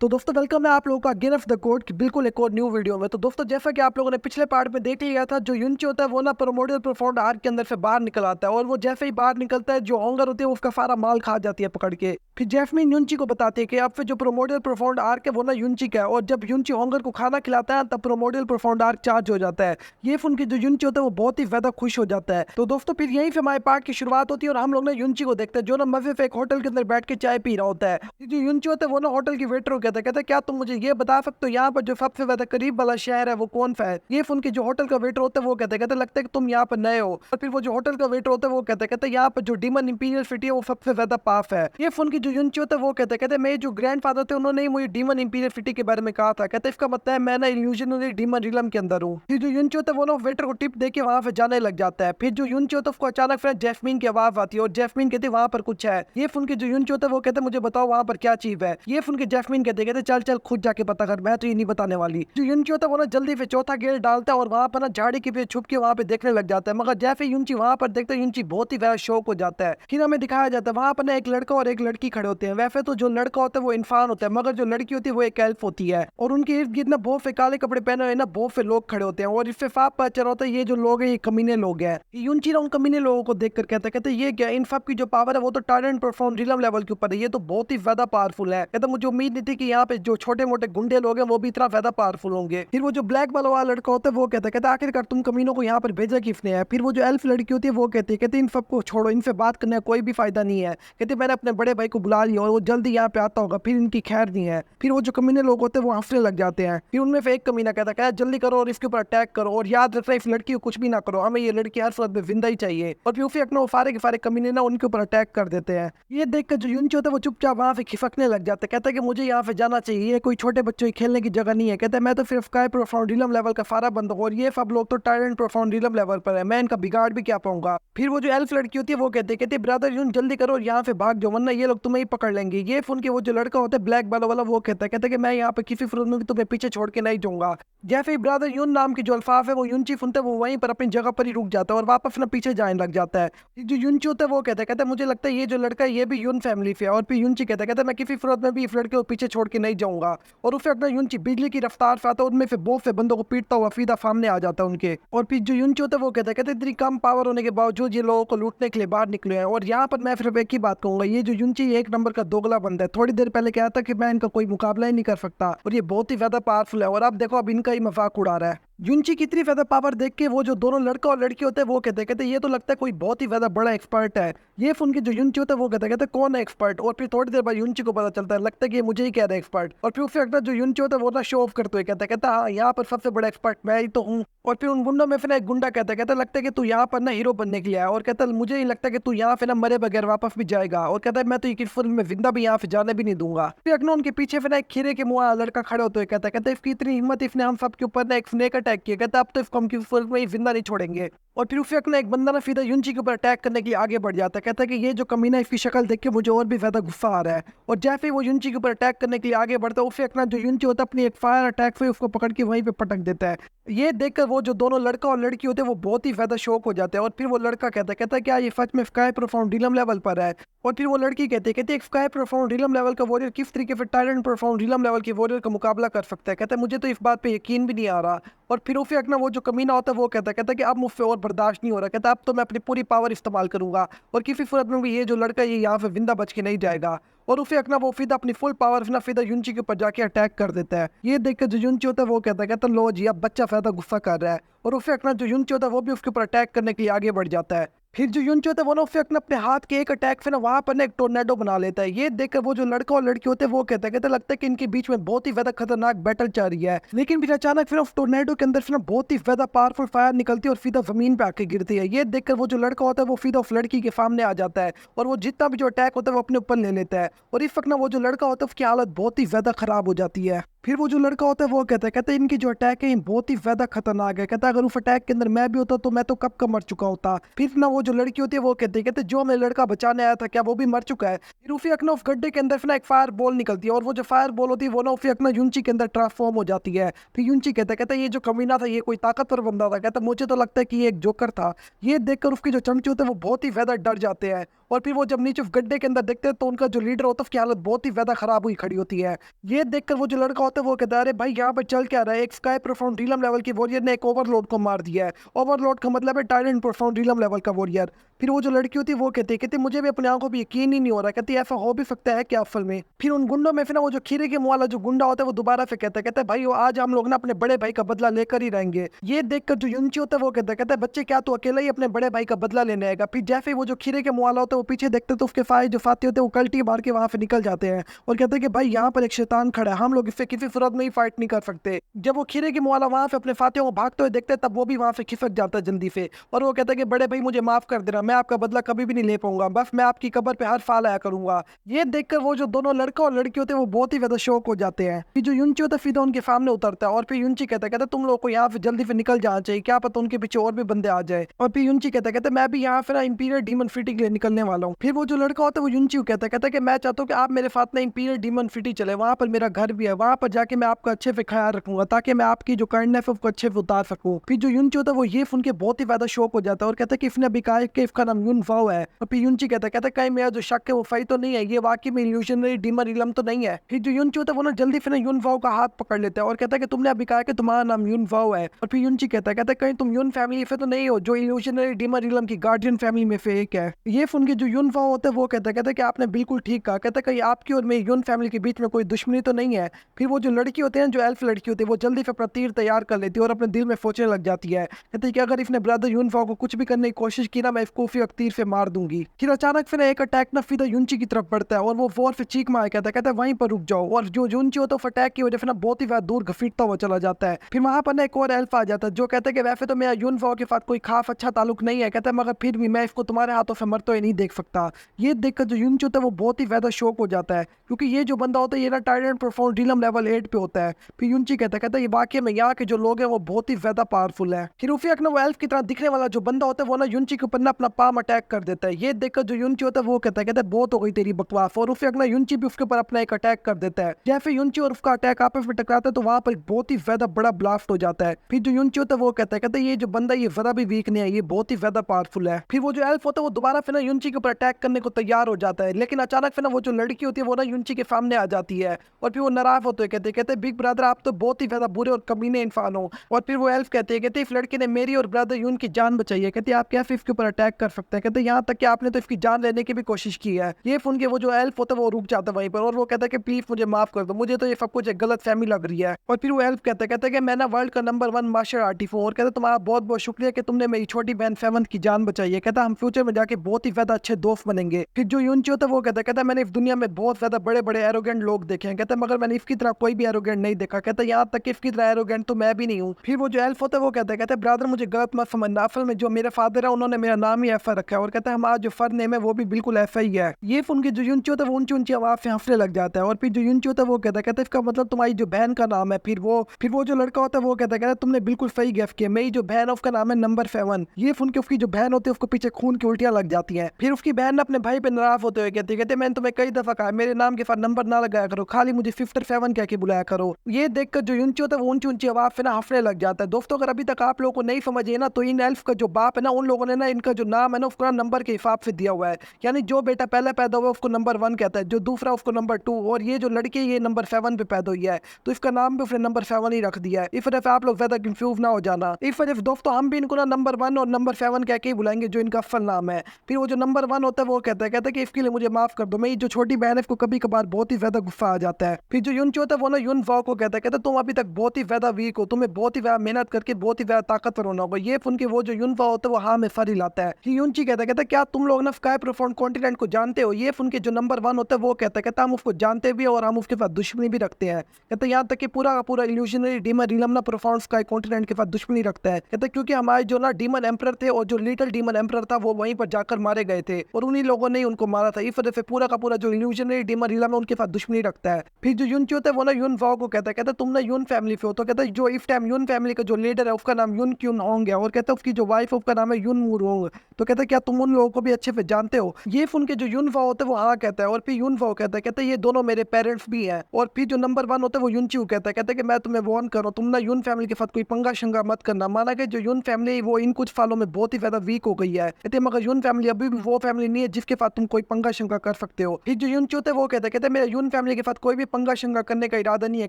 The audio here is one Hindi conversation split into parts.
तो दोस्तों वेलकम है आप लोगों का अगेन ऑफ द कोड की बिल्कुल एक और न्यू वीडियो में। तो दोस्तों जैसा कि आप लोगों ने पिछले पार्ट में देख लिया था, जो युनची होता है वो ना प्रोमोडियल प्रोफाउंड आर्क के अंदर से बाहर निकल आता है और वो जैसे ही बाहर निकलता है जो होंगर होती है वो उसका सारा माल खा जाती है पकड़ के। फिर जैस्मिन युनची को बताती है कि अब फिर जो प्रोमोडियल प्रोफाउंड आर्क है वो ना युनची का है, और जब युनची होंगर को खाना खिलाता है तब प्रोमोडियल प्रोफाउंड आर्क चार्ज हो जाता है। ये सुन के जो युनची होता है वो बहुत ही ज्यादा खुश हो जाता है। तो दोस्तों फिर यहीं से हमारे पार्ट की शुरुआत होती है और हम लोग ना युनची को देखते हैं जो ना मजे से एक होटल के अंदर बैठ के चाय पी रहा होता है। जो युनची होता है वो ना होटल की वेटर को कहता है क्या तुम मुझे ये बता सकते हो यहाँ पर जो सबसे ज्यादा करीब वाला शहर है वो कौन सा है। ये सुन के जो होटल का वेटर होता है वो कहते लगता है कि तुम यहाँ पर नए हो। और फिर वो जो होटल का वेटर होता है वो कहते यहाँ पर जो डीमन इंपीरियल सिटी है वो सबसे ज्यादा पास है। ये सुन के जो युनची होता है वो कहते मेरे जो ग्रैंड फादर थे उन्होंने ही मुझे डीमन इंपीरियल सिटी के बारे में कहा था। कहते इसका मतलब है मैं ना इल्यूजनरी डीमन रिलम के अंदर हूँ। फिर जो युनची होता है वो ना वेटर को टिप देके वहां से जाने लग जाता है। फिर जो युनची होता है उसको अचानक फिर जैस्मीन की आवाज आती है और जैस्मीन कहती है वहां पर कुछ है। ये सुन के जो युनची होता है वो कहते मुझे बताओ वहां पर क्या चीज है। ये सुन के जैस्मीन कहते चल चल खुद जाके पता कर, मैं तो ये नहीं बताने वाली। जो युनची होता है वो ना जल्दी से चौथा गेयर डालता है और वहां पर ना झाड़ी के पे छुप के वहां पे देखने लग जाता है। मगर जैसे युनची वहां पर देखता है युनची बहुत ही ज्यादा शौक हो जाता है। फिर हमें दिखाया जाता है वहां पर ना एक लड़का और एक लड़की खड़े होते हैं। वैसे तो जो लड़का होता है वो इंसान होता है, मगर जो लड़की होती है वो एक एल्फ होती है और उनके इर्द गिर्द ना बहुत से काले कपड़े पहने हुए ना बहुत से लोग खड़े होते हैं। और इससे साफ पता चल होता है ये जो लोग हैं ये कमीने लोग हैं। युनची ना उन कमीने लोगों को देख कर कहते ये क्या, इन सब की जो पावर है वो तो टायरेंट परफॉर्म रिलम लेवल के ऊपर है, ये तो बहुत ही ज्यादा पावरफुल है। कहता मुझे उम्मीद नहीं थी कि यहाँ पे जो छोटे मोटे गुंडे लोग हैं वो भी इतना ज्यादा पावरफुल होंगे। फिर वो जो ब्लैक वाला लड़का होता है वो कहता आखिरकार तुम कमीनों को यहाँ पर भेजा किसने है। फिर वो जो एल्फ लड़की होती है वो कहती इन सबको छोड़ो, इनसे बात करने का कोई भी फायदा नहीं है। कहते मैंने अपने बड़े भाई को बुला लिया और वो जल्दी यहाँ पे आता होगा, फिर इनकी खैर नहीं है। फिर वो जो कमीने लोग होते हैं वो हंसने लग जाते हैं। फिर उनमें से एक कमीना कहता है जल्दी करो और इसके ऊपर अटैक करो और याद रखना इस लड़की को कुछ भी ना करो, हमें ये लड़की हर सूरत में जिंदा ही चाहिए। और फिर उसे अपने सारे के सारे कमीने ना उनके ऊपर अटैक कर देते हैं। ये देखकर जो युनची होता है वो चुपचाप वहां से खिसकने लग जाता है। कहता है कि मुझे यहाँ से जाना चाहिए, ये कोई छोटे बच्चों की खेलने की जगह नहीं है। कहता है मैं तो सिर्फ स्काई प्रोफाउंड रिलम लेवल का सारा बंदा हूं और ये सब लोग तो टायरेंट प्रोफाउंड रिलम लेवल पर है, मैं इनका बिगाड़ भी क्या पाऊंगा। फिर वो जो एल्फ लड़की होती है वो कहते ब्रदर युन जल्दी करो और यहाँ से भाग जाओ वरना ये लोग तुम्हें ही पकड़ लेंगे। ये सुन के वो जो लड़का होता है ब्लैक वाला वो कहता है कि मैं यहाँ पे किसी फ्रोज में भी तुम्हें पीछे छोड़ के नहीं जाऊंगा। जैसे ही ब्रदर यून नाम की जो अल्फाफ है वो युनची सुनते हैं वो वहीं पर अपनी जगह पर ही रुक जाता है और वापस ना पीछे जाने लग जाता है। जो युनची होता है वो कहता है मुझे लगता है ये जो लड़का है ये भी यून फैमिली से है। और फिर युनची कहता है मैं किसी फ्रोज में भी इस लड़के को पीछे छोड़ के नहीं जाऊंगा। और उसे अपना युनची बिजली की रफ्तार से आता है, उनमें से बहुत से बंदों को पीटता हुआ सीधा सामने आ जाता है उनके। और फिर जो युनची होता है वो कहता है इतनी कम पावर होने के बावजूद ये लोगों को लूटने के लिए बाहर निकले हैं। और यहाँ पर मैं सिर्फ एक ही बात कहूंगा, ये जो युनची एक नंबर का दोगला बंदा है। थोड़ी देर पहले कहा था कि मैं इनका कोई मुकाबला ही नहीं कर सकता और ये बहुत ही ज्यादा पावरफुल है और अब देखो अब इनका ही मजाक उड़ा रहा है। युनची की इतनी ज्यादा पावर देख के वो जो दोनों लड़का और लड़की होते हैं वो कहते ये तो लगता है कोई बहुत ही ज्यादा बड़ा एक्सपर्ट है। ये सुन के जो युनची होता है वो कहते कौन है एक्सपर्ट। और फिर थोड़ी देर बाद युनची को पता चलता है, लगता है कि ये मुझे ही कह रहा है एक्सपर्ट। और फिर उससे अगला जो युनची होता है वो ना शो ऑफ करते हुए कहता हाँ यहाँ पर सबसे बड़ा एक्सपर्ट मैं ही तो हूँ। और फिर उन गुंडों में फिर एक गुंडा कहता लगता है कि तू यहाँ पर ना हीरो बनने के लिए आया और कहता मुझे नहीं लगता कि तू यहाँ पे ना मरे बगैर वापस भी जाएगा। और कहता है मैं तो ये फिल्म में जिंदा भी यहाँ से जाने भी नहीं दूंगा। फिर अगला उनके पीछे फिर एक खीरे के मुंह लड़का खड़े होते हुए कहता इसकी इतनी हिम्मत, इसने हम सबके ऊपर ना एक स्नेक अटैक किया। कहता अब तो इसको हम किसी फिल्म में जिंदा नहीं छोड़ेंगे। और फिर उसे अपना एक बंदा ना सीधा युनची के ऊपर अटैक करने के लिए आगे बढ़ जाता है। कहता है कि ये जो कमीना इसकी शक्ल देख के मुझे और भी ज्यादा गुस्सा आ रहा है। और जैसे ही वो युनची के ऊपर अटैक करने के लिए आगे बढ़ता है उसे अपना जो युनची होता है अपनी एक फायर अटैक से उसको पकड़ के वहीं पे पटक देता है। ये देखकर वो जो दोनों लड़का और लड़की होते हैं वो बहुत ही ज्यादा शौक हो जाते हैं। और फिर वो लड़का कहता है क्या ये सच में स्काई प्रोफाउंड रिलम लेवल पर है। और फिर वो लड़की कहती है एक स्काई प्रोफाउंड रिलम लेवल का वॉरियर किस तरीके से टायरेंट प्रोफाउंड रिलम लेवल के वॉरियर का मुकाबला कर सकता है। कहता है मुझे तो इस बात पे यकीन भी नहीं आ रहा। और फिर उसे अगना वो जो कमीना होता है वो कहता है कि अब मुझसे और बर्दाश्त नहीं हो रहा। कहता अब तो मैं अपनी पूरी पावर इस्तेमाल करूंगा और किसी सूरत में भी ये जो लड़का ये यहाँ से जिंदा बच के नहीं जाएगा। और उसे अगना वो फिदा अपनी फुल पावर ना फिदा युनची के ऊपर जाके अटैक कर देता है। ये देखकर जो युनची होता है वो कहता लो जी अब बच्चा ज्यादा गुस्सा कर रहा है। और उसे अगना जो युनची होता है वो भी उसके ऊपर अटैक करने के लिए आगे बढ़ जाता है। फिर जो युनची होता है वो ना उसे अपने हाथ के एक अटैक से ना वहां पर ना एक टोर्नेडो बना लेता है। ये देखकर वो जो लड़का और लड़की होते हैं वो कहता लगता है कि इनके बीच में बहुत ही ज्यादा खतरनाक बैटल चल रही है। लेकिन फिर अचानक फिर उस टोर्नेडो के अंदर फिर ना बहुत ही ज्यादा पावरफुल फायर निकलती है और सीधा जमीन पे आके गिरती है। ये देखकर वो जो लड़का होता है वो सीधा उस लड़की के सामने आ जाता है और वो जितना भी जो अटैक होता है वो अपने ऊपर ले लेता है। और इस वक्त ना वो जो लड़का होता है उसकी हालत बहुत ही ज्यादा खराब हो जाती है। फिर वो जो लड़का होता है वो कहता है इनकी जो अटैक है ये बहुत ही ज्यादा खतरनाक है। कहता है अगर उस अटैक के अंदर मैं भी होता तो मैं तो कब का मर चुका होता। फिर ना वो जो लड़की होती है वो कहते जो मैं लड़का बचाने आया था क्या वो भी मर चुका है। फिर उसी अकना उस गड्ढे के अंदर फिर एक फायर बॉल निकलती है और वो जो फायर बॉल होती है वो ना उसी अकना युनची के अंदर ट्रांसफॉर्म हो जाती है। फिर युनची कहता है ये जो कमीना था ये कोई ताकतवर बंदा था। कहता मुझे तो लगता है कि ये एक जोकर था। ये देखकर उसके जो चमचे होते हैं वो बहुत ही ज्यादा डर जाते हैं और फिर वो जब नीचे गड्ढे के अंदर देखते हैं तो उनका जो लीडर होता है उसकी हालत बहुत ही ज्यादा खराब हुई खड़ी होती है। ये देखकर वो जो लड़का होता है वो कहता है अरे भाई यहाँ पर चल क्या रहा है, एक स्काई प्रोफाउंड रीलम लेवल की वॉरियर ने एक ओवरलोड को मार दिया है। ओवरलोड का मतलब है टाइरेंट प्रोफाउंड रीलम लेवल का वॉरियर। फिर वो जो लड़की होती है वो कहती मुझे भी अपनी आंखों पर यकीन ही नहीं हो रहा, कहती ऐसा हो भी सकता है क्या असल में। फिर उन गुंडों में फिर ना वो जो खीरे के मुंह वाला जो गुंडा होता है वो दोबारा फिर कहता है भाई वो आज हम लोग ना अपने बड़े भाई का बदला लेकर ही रहेंगे। ये देखकर जो युनची होता है वो कहता है बच्चे क्या तू अकेला ही अपने बड़े भाई का बदला लेने आएगा। फिर जैसे ही वो जो खीरे के मुंह वाला होता है वो पीछे देखते तो उसके फाय जो फाते होते हैं वो कल्टी मार के वहां से निकल जाते हैं और कहते हैं कि भाई यहाँ पर एक शैतान खड़ा है, हम लोग इससे किसी सूरत में ही फाइट नहीं कर सकते। जब वो खीरे के मुंह वाला वहां से अपने फातियों को भागते हुए देखते हैं तब वो भी वहां से खिसक जाता है जल्दी से और वो कहता है कि बड़े भाई मुझे माफ कर देना, मैं आपका बदला कभी भी नहीं ले पाऊंगा, बस मैं आपकी कब्र पे हर साल आया करूंगा। ये देखकर वो जो दोनों लड़का और लड़की होते हैं वो बहुत ही ज्यादा शौक हो जाते हैं। फिर जो युनची होता है सीधा उनके सामने उतरता है और फिर युनची कहता है तुम लोग को यहाँ से जल्दी से निकल जाना चाहिए, क्या पता उनके पीछे और भी बंदे आ जाए। और फिर युनची कहता है मैं भी यहाँ फिर इंपीरियल डीमन सिटी के लिए निकलने वाला हूँ। फिर वो जो लड़का होता है वो युनची को कहता है कि मैं चाहता हूँ कि आप मेरे साथ में इंपीरियल डीमन सिटी चले, वहाँ पर मेरा घर भी है, वहाँ पर जाके मैं आपका अच्छे से ख्याल रखूंगा ताकि मैं आपकी जो काइंडनेस है उसको अच्छे से उतार सकूँ। फिर जो युनची होता है वो ये सुन के बहुत ही ज्यादा शौक हो जाता है और कहता है कि इसने अभी कहा कि इसका नाम युन वाओ है। और फिर युनची कहता है कहीं मेरा जो शक है वो सही तो नहीं है, ये वाकई में इल्यूशनरी डीमन रिलम तो नहीं है। फिर जो युनची होता है वो ना जल्दी फिर युन वाओ का हाथ पकड़ लेता है और कहता है कि तुमने अभी कहा कि तुम्हारा नाम युन वाओ है। और फिर युनची कहता है कहीं तुम युन फैमिली से तो नहीं हो जो इल्यूशनरी डीमन रिलम की गार्डियन फैमिली में से एक है। ये सुन के जो युन वाओ होता है वो कहता है कि आपने बिल्कुल ठीक कहा, कहता है कहीं आपकी और मेरी युन फैमिली के बीच में कोई दुश्मनी तो नहीं है। फिर वो जो लड़की होती है जो एल्फ लड़की होती है वो जल्दी से अपना तीर तैयार कर लेती है और अपने दिल में सोचने लग जाती है, कहती है कि अगर इसने ब्रदर युन वाओ को कुछ भी करने की कोशिश की ना मैं इसको फिर तीर से मार दूंगी। फिर अचानक फिर एक अटैक ना सीधा युनची की तरफ बढ़ता है और वो वॉर से चीख मार कहता है वहीं पर रुक जाओ। और जो युनची होता है अटैक की वजह से ना बहुत ही ज्यादा दूर घसीटता हुआ चला जाता है। फिर वहां पर ना एक और एल्फ आ जाता है जो कहता है कि वैसे तो मेरा युन वाओ के साथ कोई खास अच्छा ताल्लुक नहीं है, कहता है मगर फिर भी मैं इसको तुम्हारे हाथों से मरते हुए नहीं देख सकता। ये देखकर जो युनची होता है वो बहुत ही ज्यादा शौक हो जाता है क्योंकि ये जो बंदा होता है ये ना टाइरेंट प्रोफाउंड रिलम लेवल 8 पे होता है। फिर युनची कहता है ये वाकई में यहाँ के जो लोग हैं वो बहुत ही ज्यादा पावरफुल है। फिर रूफियक ना वो एल्फ की तरह दिखने वाला जो बंदा होता है वो ना युनची के ऊपर ना अपना पाम अटैक कर देता है। ये देखकर जो युनची होता है वो कहता है बहुत हो गई तेरी बकवास, और रूफियक ना युनची भी उसके ऊपर अपना एक अटैक कर देता है। जैसे युनची और उसका अटैक आपस में टकराता है तो वहां पर बहुत ही ज्यादा बड़ा ब्लास्ट हो जाता है। फिर जो युनची होता है वो कहता है ये जो बंदा ये जरा भी वीक नहीं है, ये बहुत ही ज्यादा पावरफुल है। फिर वो जो एल्फ होता है वो दोबारा फिर ना युनची के ऊपर अटैक करने को तैयार हो जाता है, लेकिन अचानक फिर ना वो जो लड़की होती है वो ना युनची के सामने आ जाती है और फिर वो नाराज होते हैं कहते बिग ब्रदर आप तो बहुत ही ज्यादा बुरे और कमीने इंसान हो। और फिर वो एल्फ कहते इस लड़के ने मेरी और ब्रदर युन की जान बचाई है, कहते आप कैसे इसके ऊपर अटैक कर सकते हैं, कहते यहाँ तक कि आपने तो इसकी जान लेने की भी कोशिश की है। ये सुन के वो जो एल्फ होता है वो रुक जाता है वहीं पर और वो कहता है कि प्लीज मुझे माफ कर दो, मुझे तो ये सब कुछ एक गलत फहमी लग रही है। और फिर वो एल्फ कहता है कि मैं ना वर्ल्ड का नंबर 1 मार्शल आर्टिस्ट हूँ और कहता तुम्हारा बहुत बहुत शुक्रिया कि तुमने मेरी छोटी बहन फेवंत की जान बचाई है, कहता हम फ्यूचर में जाके बहुत ही ज्यादा अच्छे दोस्त बनेंगे। फिर जो युनची होता है वो कहता है मैंने इस दुनिया में बहुत ज्यादा बड़े बड़े एरोगेंट लोग देखे हैं, कहता मगर मैंने इसकी तरह कोई भी एरोगेंट नहीं देखा, कहता यहाँ तक कि इसकी तरह एरोगेंट तो मैं भी नहीं हूँ। फिर वो जो एल्फ होता है वो कहता है ब्रदर मुझे गलत मत समझना, असल में जो मेरे फादर है उन्होंने मेरा नाम ही ऐसा रखा है और कहता है हमारा जो फर नेम है वो भी बिल्कुल ऐसा ही है। ये सुन के जो युनची होता है वो ऊंची ऊंची आवाज से हंसने लग जाता है और फिर जो युनची होता है वो कहता है इसका मतलब तुम्हारी जो बहन का नाम है। फिर वो जो लड़का होता है वो कहता है तुमने बिल्कुल सही गेस किया, मेरी जो बहन है उसका नाम है नंबर 7। ये सुन के उसकी जो बहन होती है उसको पीछे खून की उल्टियां लग जाती है। फिर उसकी बहन अपने भाई पे नाराज होते हुए कहते मैंने तुम्हें कई दफा कहा मेरे नाम के साथ नंबर ना लगाया करो, खाली मुझे 57 कह के बुलाया करो। ये देखकर जो युनची होता है वो ऊंची ऊंची आवाज से ना हंसने लग जाता है। दोस्तों अगर अभी तक आप लोगों को नहीं समझे ना तो इन एल्फ का जो बाप है ना उन लोगों ने ना इनका जो नाम है ना उसको नंबर के हिसाब से दिया हुआ है, यानी जो बेटा पहले पैदा हुआ उसको नंबर 1 कहता है, जो दूसरा उसको नंबर 2 और ये जो लड़की है ये नंबर 7 पे पैदा हुई है तो इसका नाम भी उसने नंबर 7 ही रख दिया है। इस वजह से आप लोग ज्यादा कंफ्यूज ना हो जाना। इस वजह से दोस्तों हम भी इनको ना नंबर 1 और नंबर 7 कह के ही बुलाएंगे जो इनका असल नाम है। फिर वो जो नंबर 1 होता है वो कहता है कि इसके लिए मुझे माफ कर दो, मेरी जो छोटी बहन है इसको कभी कभार बहुत ही ज्यादा गुस्सा आ जाता है। फिर जो युनची होता है वो ना युन वाओ को कहता है तुम अभी तक बहुत ही ज्यादा वीक हो, तुम्हें बहुत ही ज्यादा मेहनत करके बहुत ही ज्यादा ताकतवर होना होगा। ये सुन के वो जो युन वाओ होता है वो हाँ में सर हिलाता है। युनची कहता है क्या तुम लोग ना स्काई प्रोफाउंड कॉन्टिनेंट को जानते हो। ये सुन के जो नंबर 1 होता है वो कहता है हम उसको जानते भी और हम उसके साथ दुश्मनी भी रखते हैं, कहते यहाँ तक कि पूरा का पूरा इल्यूशनरी डीमन रिलम ना प्रोफाउंड स्काई कॉन्टिनेंट के साथ दुश्मनी रखता है, कहते क्योंकि हमारे जो ना डीमन एम्परर थे और जो लिटिल डीमन एम्परर था वो वहीं पर जाकर मारे गए थे और उन्हीं लोगों ने उनको मारा था। इस वजह से पूरा का पूरा जो इल्यूशनरी डीमन रिलम है उनके साथ दुश्मनी रखता है। फिर जो युनची होता है वो ना युन वाओ को कहता है तुम ना युन फैमिली से हो, तो कहता है जो इस टाइम युन फैमिली का जो लीडर है उसका नाम युन क्यून होंग है और कहता है उसकी जो वाइफ है उसका नाम है युन मूरोंग। तो कहता है क्या तुम उन लोगों को भी अच्छे से जानते हो? ये सुन के जो युनफा होता है वो हाँ कहता है, और फिर युनफा कहता है ये दोनों मेरे पेरेंट्स भी हैं। और फिर जो नंबर 1 होता है वो युनच्यू कहता है कि मैं तुम्हें वार्न करूँ, तुम ना युन फैमिली के साथ कोई पंगा शंगा मत करना। माना कि जो युन फैमिली है वो इन कुछ सालों में बहुत ही ज्यादा वीक हो गई है, कहते मगर युन फैमिली अभी भी वो फैमिली नहीं है जिसके साथ तुम कोई पंगा शंगा कर सकते हो। फिर जो युनच्यू होता है वो कहता है मेरा युन फैमिली के साथ कोई भी पंगा शंगा करने का इरादा नहीं है,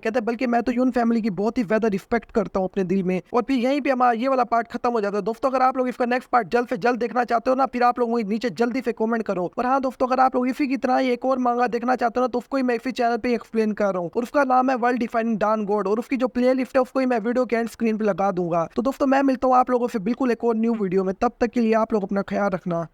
कहते बल्कि मैं तो युन फैमिली की बहुत ही ज्यादा रिस्पेक्ट करता हूँ अपने दिल में। और फिर यहीं पे हमारा ये वाला पार्ट खत्म हो जाता है। दोस्तों अगर आप लोग इसका नेक्स्ट पार्ट जल्द से जल्द देखना चाहते हो ना, फिर आप लोग मुझे नीचे जल्दी से कमेंट करो। और हाँ दोस्तों, अगर आप लोग इसी की तरह एक और मांगा देखना चाहते हो ना, तो उसको ही मैं इसी चैनल पे एक्सप्लेन कर रहा हूँ, और उसका नाम है वर्ल्ड डिफाइनिंग डॉन गॉड, और उसकी जो प्ले लिस्ट है उसको ही मैं वीडियो के एंड स्क्रीन पे लगा दूंगा। तो दोस्तों मैं मिलता हूँ आप लोगों से बिल्कुल एक और न्यू वीडियो में, तब तक के लिए आप लोग अपना ख्याल रखना।